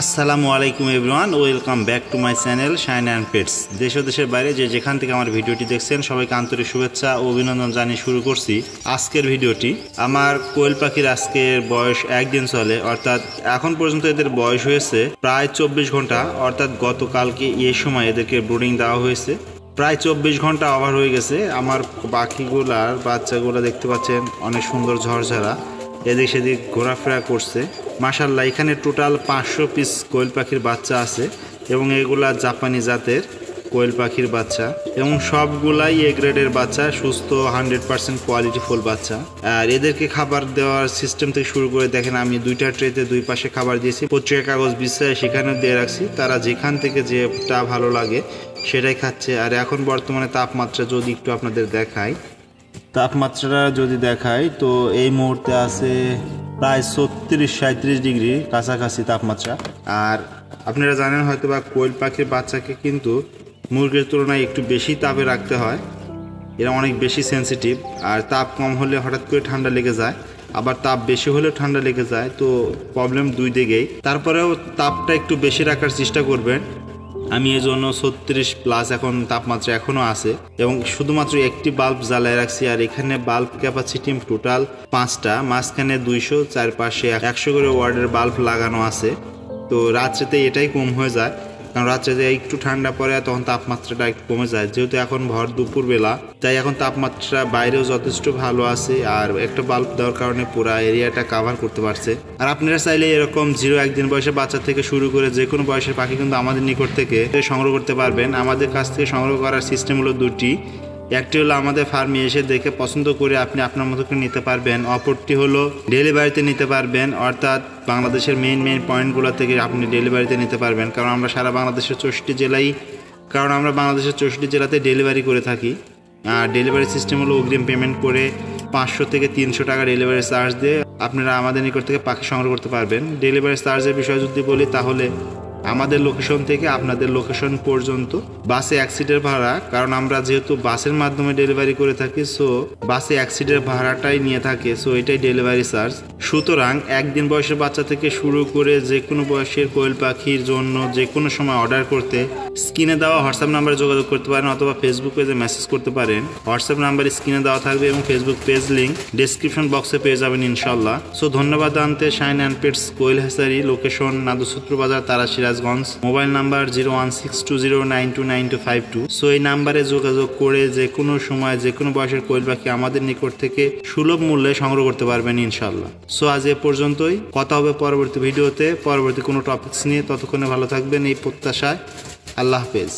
আসসালামু আলাইকুম everyone, welcome back to my channel shine and pets. দেশ ও দেশের বাইরে যেখান থেকে আমার ভিডিওটি দেখছেন সবাইকে আন্তরিক শুভেচ্ছা ও অভিনন্দন জানিয়ে শুরু করছি আজকের ভিডিওটি। আমার কোয়েল পাখির আজকের বয়স একদিন চলে, অর্থাৎ এখন পর্যন্ত এদের বয়স হয়েছে প্রায় 24 ঘন্টা, অর্থাৎ গতকালকে এই সময় এদেরকে ব্রুডিং দেওয়া হয়েছে। প্রায় 24 ঘন্টা ওভার হয়ে গেছে। আমার পাখিগুলার বাচ্চাগুলো দেখতে পাচ্ছেন অনেক সুন্দর ঝরঝরা, এদিক সেদিক ঘোরাফেরা করছে। মাশাআল্লাহ, এখানে টোটাল 500 পিস কোয়েল পাখির বাচ্চা আছে এবং এগুলা জাপানি জাতের কোয়েল পাখির বাচ্চা এবং সবগুলাই এ গ্রেডের বাচ্চা, সুস্থ 100% কোয়ালিটিফুল বাচ্চা। আর এদেরকে খাবার দেওয়ার সিস্টেম থেকে শুরু করে দেখেন, আমি দুইটা ট্রেতে দুই পাশে খাবার দিয়েছি, পত্রিকা কাগজ বিছায় সেখানে দিয়ে রাখছি। তারা যেখান থেকে যেটা ভালো লাগে সেটাই খাচ্ছে। আর এখন বর্তমানে তাপমাত্রা যদি একটু আপনাদের দেখাই, তাপমাত্রাটা যদি দেখাই তো এই মুহূর্তে আছে প্রায় 36-37 ডিগ্রি কাছাকাছি তাপমাত্রা। আর আপনারা জানেন হয়তো বা কোয়েল পাখির বাচ্চাকে কিন্তু মুরগির তুলনায় একটু বেশি তাপে রাখতে হয়, এরা অনেক বেশি সেন্সিটিভ। আর তাপ কম হলে হঠাৎ করে ঠান্ডা লেগে যায়, আবার তাপ বেশি হলেও ঠান্ডা লেগে যায়, তো প্রবলেম দুই দিকেই। তারপরেও তাপটা একটু বেশি রাখার চেষ্টা করবেন। আমি এই জন্য 36+ এখন তাপমাত্রা এখনও আছে এবং শুধুমাত্র একটি বাল্ব জ্বালায় রাখছি। আর এখানে বাল্ব ক্যাপাসিটি টোটাল 5টা, মাঝখানে 200, চারপাশে 100 করে ওয়ার্ডের বাল্ব লাগানো আছে। তো রাত্রেতে এটাই কম হয়ে যায়, কারণ রাত্রেতে একটু ঠান্ডা পড়ে তখন তাপমাত্রাটা একটু কমে যায়, যেহেতু এখন ভর দুপুরবেলা, তাই এখন তাপমাত্রা বাইরেও যথেষ্ট ভালো আছে। আর একটা বাল্ব দেওয়ার কারণে পুরো এরিয়াটা কাভার করতে পারছে। আর আপনারা চাইলে এরকম 0-1 দিন বয়সের বাচ্চা থেকে শুরু করে যে কোনো বয়সের পাখি কিন্তু আমাদের নিকট থেকে সংগ্রহ করতে পারবেন। আমাদের কাছ থেকে সংগ্রহ করার সিস্টেম হলো দুটি। একটি হলো আমাদের ফার্মে এসে দেখে পছন্দ করে আপনি আপনার মতো করে নিতে পারবেন, অপরটি হলো ডেলিভারিতে নিতে পারবেন, অর্থাৎ বাংলাদেশের মেইন পয়েন্টগুলো থেকে আপনি ডেলিভারিতে নিতে পারবেন। কারণ আমরা সারা বাংলাদেশের 64 জেলাতে ডেলিভারি করে থাকি। আর ডেলিভারি সিস্টেম হলো অগ্রিম পেমেন্ট করে 500 থেকে 300 টাকা ডেলিভারি চার্জ দিয়ে আপনারা আমাদের নিকট থেকে পাখি সংগ্রহ করতে পারবেন। ডেলিভারি চার্জের বিষয়ে যদি বলি, তাহলে আমাদের লোকেশন থেকে আপনাদের লোকেশন পর্যন্ত বাসে 1 সিটের ভাড়া, কারণ আমরা যেহেতু বাসের মাধ্যমে ডেলিভারি করে থাকি, সো বাসে 1 সিটের ভাড়াটাই নিয়ে থাকে, সো এটাই ডেলিভারি চার্জ। সুতরাং একদিন বয়সের বাচ্চা থেকে শুরু করে যে কোনো বয়সের কোয়েল পাখির জন্য যে কোনো সময় অর্ডার করতে স্ক্রিনে দেওয়া হোয়াটসঅ্যাপ নাম্বারে যোগাযোগ করতে পারেন, অথবা ফেসবুক পেজে মেসেজ করতে পারেন। হোয়াটসঅ্যাপ নাম্বার স্ক্রিনে দেওয়া থাকবে এবং ফেসবুক পেজ লিঙ্ক ডেসক্রিপশন বক্সে পেয়ে যাবেন ইনশাল্লাহ। সো ধন্যবাদ আনতে শাইন অ্যান্ড পেটস কোয়েল হ্যাচারি, লোকেশন নাদুসূত্র বাজার, তারা সিরাজগঞ্জ, মোবাইল নাম্বার 01620929252। সো এই নাম্বারে যোগাযোগ করে যে কোনো সময় যে কোনো বয়সের কোয়েল পাখি আমাদের নিকট থেকে সুলভ মূল্যে সংগ্রহ করতে পারবেন ইনশাল্লাহ। সো আজ এ পর্যন্তই, কথা হবে পরবর্তী ভিডিওতে পরবর্তী কোনো টপিকস নিয়ে। ততক্ষণে ভালো থাকবেন এই প্রত্যাশায়। আল্লাহ হাফেজ।